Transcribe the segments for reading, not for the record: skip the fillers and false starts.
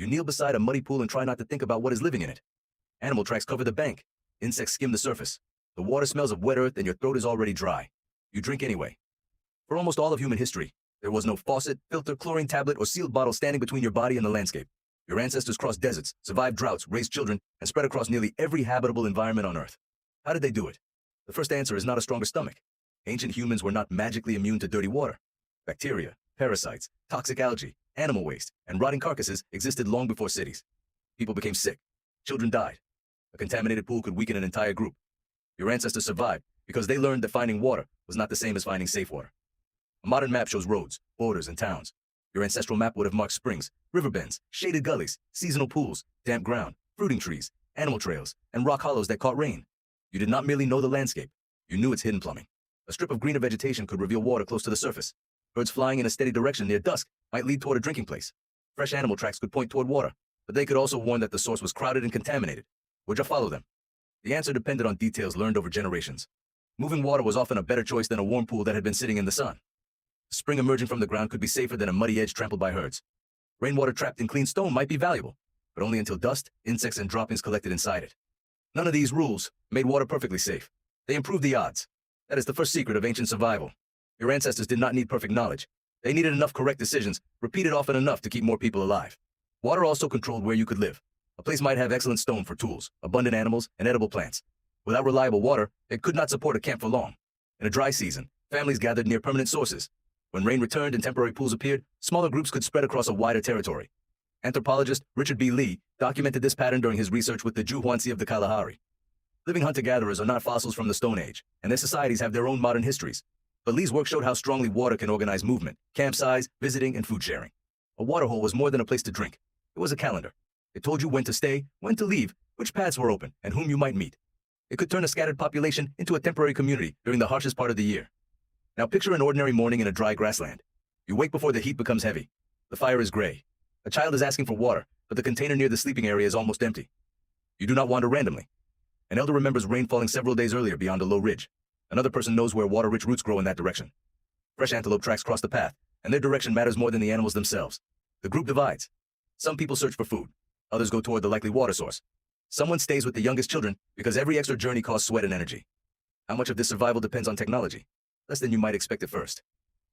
You kneel beside a muddy pool and try not to think about what is living in it. Animal tracks cover the bank. Insects skim the surface. The water smells of wet earth and your throat is already dry. You drink anyway. For almost all of human history, there was no faucet, filter, chlorine tablet, or sealed bottle standing between your body and the landscape. Your ancestors crossed deserts, survived droughts, raised children, and spread across nearly every habitable environment on Earth. How did they do it? The first answer is not a stronger stomach. Ancient humans were not magically immune to dirty water. Bacteria, parasites, toxic algae, animal waste, and rotting carcasses existed long before cities. People became sick. Children died. A contaminated pool could weaken an entire group. Your ancestors survived because they learned that finding water was not the same as finding safe water. A modern map shows roads, borders, and towns. Your ancestral map would have marked springs, river bends, shaded gullies, seasonal pools, damp ground, fruiting trees, animal trails, and rock hollows that caught rain. You did not merely know the landscape. You knew its hidden plumbing. A strip of greener vegetation could reveal water close to the surface. Birds flying in a steady direction near dusk might lead toward a drinking place. Fresh animal tracks could point toward water, but they could also warn that the source was crowded and contaminated. Would you follow them? The answer depended on details learned over generations. Moving water was often a better choice than a warm pool that had been sitting in the sun. A spring emerging from the ground could be safer than a muddy edge trampled by herds. Rainwater trapped in clean stone might be valuable, but only until dust, insects, and droppings collected inside it. None of these rules made water perfectly safe. They improved the odds. That is the first secret of ancient survival. Your ancestors did not need perfect knowledge. They needed enough correct decisions, repeated often enough to keep more people alive. Water also controlled where you could live. A place might have excellent stone for tools, abundant animals, and edible plants. Without reliable water, it could not support a camp for long. In a dry season, families gathered near permanent sources. When rain returned and temporary pools appeared, smaller groups could spread across a wider territory. Anthropologist Richard B. Lee documented this pattern during his research with the Juhuansi of the Kalahari. Living hunter-gatherers are not fossils from the Stone Age, and their societies have their own modern histories. But Lee's work showed how strongly water can organize movement, camp size, visiting, and food sharing. A waterhole was more than a place to drink. It was a calendar. It told you when to stay, when to leave, which paths were open, and whom you might meet. It could turn a scattered population into a temporary community during the harshest part of the year. Now picture an ordinary morning in a dry grassland. You wake before the heat becomes heavy. The fire is gray. A child is asking for water, but the container near the sleeping area is almost empty. You do not wander randomly. An elder remembers rain falling several days earlier beyond a low ridge. Another person knows where water-rich roots grow in that direction. Fresh antelope tracks cross the path, and their direction matters more than the animals themselves. The group divides. Some people search for food. Others go toward the likely water source. Someone stays with the youngest children because every extra journey costs sweat and energy. How much of this survival depends on technology? Less than you might expect at first.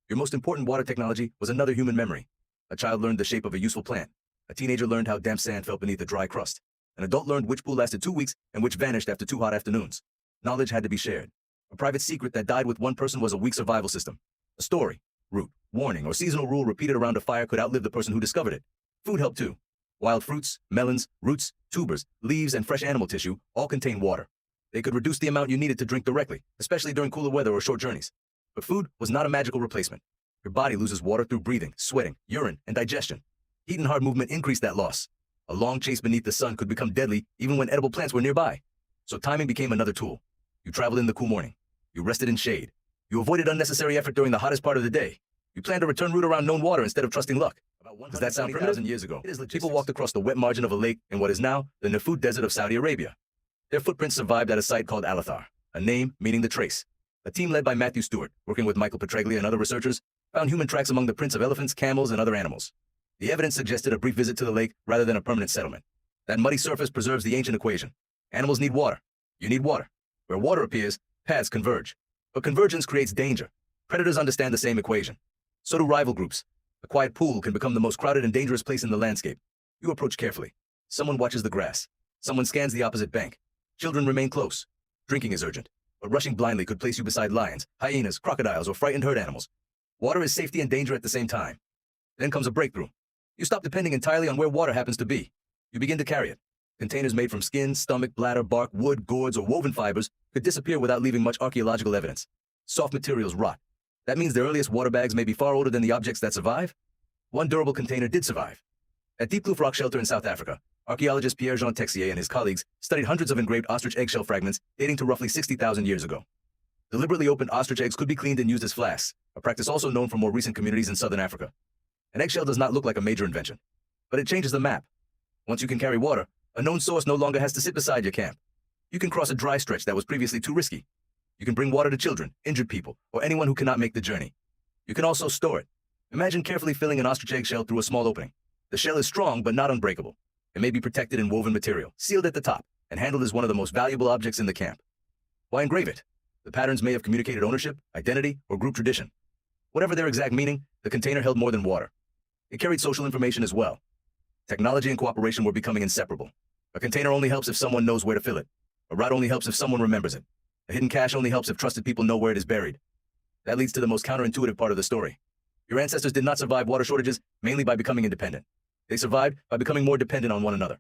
Your most important water technology was another human memory. A child learned the shape of a useful plant. A teenager learned how damp sand felt beneath a dry crust. An adult learned which pool lasted 2 weeks and which vanished after 2 hot afternoons. Knowledge had to be shared. A private secret that died with one person was a weak survival system. A story, route, warning, or seasonal rule repeated around a fire could outlive the person who discovered it. Food helped too. Wild fruits, melons, roots, tubers, leaves, and fresh animal tissue all contain water. They could reduce the amount you needed to drink directly, especially during cooler weather or short journeys. But food was not a magical replacement. Your body loses water through breathing, sweating, urine, and digestion. Heat and hard movement increased that loss. A long chase beneath the sun could become deadly even when edible plants were nearby. So timing became another tool. You traveled in the cool morning. You rested in shade. You avoided unnecessary effort during the hottest part of the day. You planned a return route around known water instead of trusting luck. Does that sound primitive? Years ago, people walked across the wet margin of a lake in what is now the Nafud Desert of Saudi Arabia. Their footprints survived at a site called Alathar, a name meaning the trace. A team led by Matthew Stewart, working with Michael Petraglia and other researchers, found human tracks among the prints of elephants, camels, and other animals. The evidence suggested a brief visit to the lake rather than a permanent settlement. That muddy surface preserves the ancient equation. Animals need water. You need water. Where water appears, paths converge. But convergence creates danger. Predators understand the same equation. So do rival groups. A quiet pool can become the most crowded and dangerous place in the landscape. You approach carefully. Someone watches the grass. Someone scans the opposite bank. Children remain close. Drinking is urgent. But rushing blindly could place you beside lions, hyenas, crocodiles, or frightened herd animals. Water is safety and danger at the same time. Then comes a breakthrough. You stop depending entirely on where water happens to be. You begin to carry it. Containers made from skin, stomach, bladder, bark, wood, gourds, or woven fibers could disappear without leaving much archaeological evidence. Soft materials rot. That means the earliest water bags may be far older than the objects that survive. One durable container did survive. At Deep Kloof Rock Shelter in South Africa, archaeologist Pierre-Jean Texier and his colleagues studied hundreds of engraved ostrich eggshell fragments dating to roughly 60,000 years ago. Deliberately opened ostrich eggs could be cleaned and used as flasks, a practice also known for more recent communities in southern Africa. An eggshell does not look like a major invention, but it changes the map. Once you can carry water, a known source no longer has to sit beside your camp. You can cross a dry stretch that was previously too risky. You can bring water to children, injured people, or anyone who cannot make the journey. You can also store it. Imagine carefully filling an ostrich eggshell through a small opening. The shell is strong but not unbreakable. It may be protected in woven material, sealed at the top, and handled as one of the most valuable objects in the camp. Why engrave it? The patterns may have communicated ownership, identity, or group tradition. Whatever their exact meaning, the container held more than water. It carried social information as well. Technology and cooperation were becoming inseparable. A container only helps if someone knows where to fill it. A route only helps if someone remembers it. A hidden cache only helps if trusted people know where it is buried. That leads to the most counterintuitive part of the story. Your ancestors did not survive water shortages mainly by becoming independent. They survived by becoming more dependent on one another.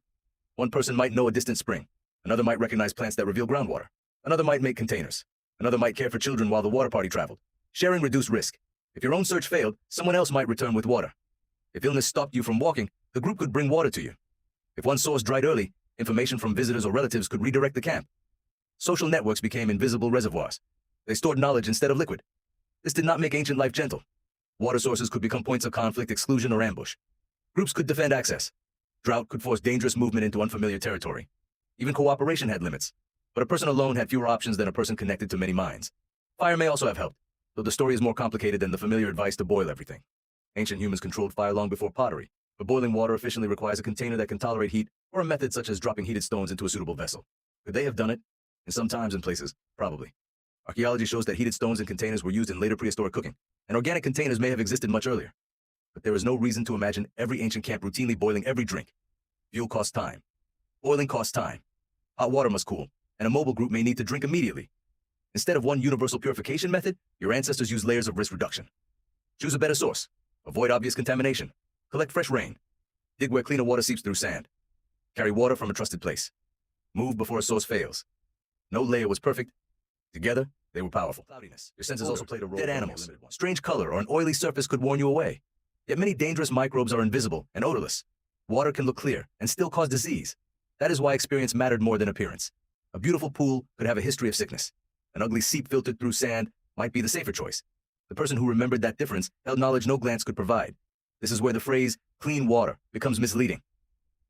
One person might know a distant spring. Another might recognize plants that reveal groundwater. Another might make containers. Another might care for children while the water party traveled. Sharing reduced risk. If your own search failed, someone else might return with water. If illness stopped you from walking, the group could bring water to you. If one source dried early, information from visitors or relatives could redirect the camp. Social networks became invisible reservoirs. They stored knowledge instead of liquid. This did not make ancient life gentle. Water sources could become points of conflict, exclusion, or ambush. Groups could defend access. Drought could force dangerous movement into unfamiliar territory. Even cooperation had limits, but a person alone had fewer options than a person connected to many minds. Fire may also have helped, though the story is more complicated than the familiar advice to boil everything. Ancient humans controlled fire long before pottery, but boiling water efficiently requires a container that can tolerate heat, or a method such as dropping heated stones into a suitable vessel. Could they have done it? In some times and places, probably. Archaeology shows that heated stones and containers were used in later prehistoric cooking, and organic containers may have existed much earlier. But there is no reason to imagine every ancient camp routinely boiling every drink. Fuel costs time. Boiling costs time. Hot water must cool, and a mobile group may need to drink immediately. Instead of one universal purification method, your ancestors used layers of risk reduction. Choose a better source. Avoid obvious contamination. Collect fresh rain. Dig where cleaner water seeps through sand. Carry water from a trusted place. Move before a source fails. No layer was perfect. Together, they were powerful. Cloudiness. Your senses also played a role. Dead animals. Strange color or an oily surface could warn you away. Yet many dangerous microbes are invisible and odorless. Water can look clear and still cause disease. That is why experience mattered more than appearance. A beautiful pool could have a history of sickness. An ugly seep filtered through sand might be the safer choice. The person who remembered that difference held knowledge no glance could provide. This is where the phrase, clean water, becomes misleading.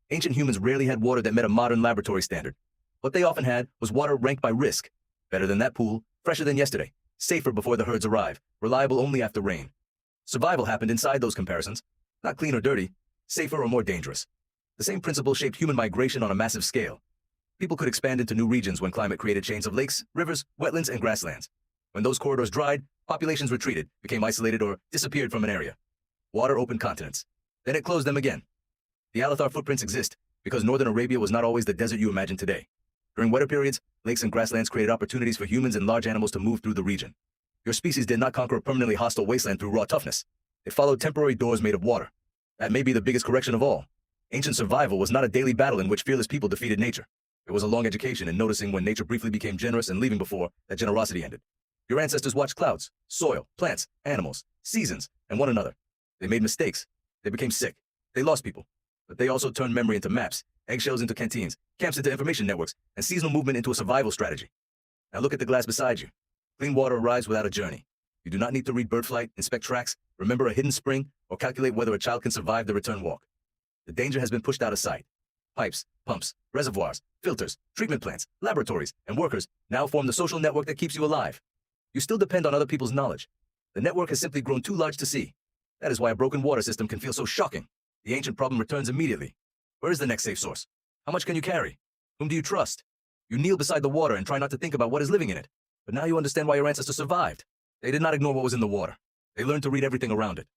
Ancient humans rarely had water that met a modern laboratory standard. What they often had was water ranked by risk. Better than that pool, fresher than yesterday, safer before the herds arrive, reliable only after rain. Survival happened inside those comparisons, not clean or dirty, safer or more dangerous. The same principle shaped human migration on a massive scale. People could expand into new regions when climate created chains of lakes, rivers, wetlands, and grasslands. When those corridors dried, populations retreated, became isolated, or disappeared from an area. Water opened continents. Then it closed them again. The Alathar footprints exist because northern Arabia was not always the desert you imagine today. During wetter periods, lakes and grasslands created opportunities for humans and large animals to move through the region. Your species did not conquer a permanently hostile wasteland through raw toughness. It followed temporary doors made of water. That may be the biggest correction of all. Ancient survival was not a daily battle in which fearless people defeated nature. It was a long education in noticing when nature briefly became generous and leaving before that generosity ended. Your ancestors watched clouds, soil, plants, animals, seasons, and one another. They made mistakes. They became sick. They lost people. But they also turned memory into maps, eggshells into canteens, camps into information networks, and seasonal movement into a survival strategy. Now look at the glass beside you. Clean water arrives without a journey. You do not need to read bird flight, inspect tracks, remember a hidden spring, or calculate whether a child can survive the return walk. The danger has been pushed out of sight. Pipes, pumps, reservoirs, filters, treatment plants, laboratories, and workers now form the social network that keeps you alive. You still depend on other people's knowledge. The network has simply grown too large to see. That is why a broken water system can feel so shocking. The ancient problem returns immediately. Where is the next safe source? How much can you carry? Whom do you trust? You kneel beside the water and try not to think about what is living in it. But now you understand why your ancestors survived. They did not ignore what was in the water. They learned to read everything around it.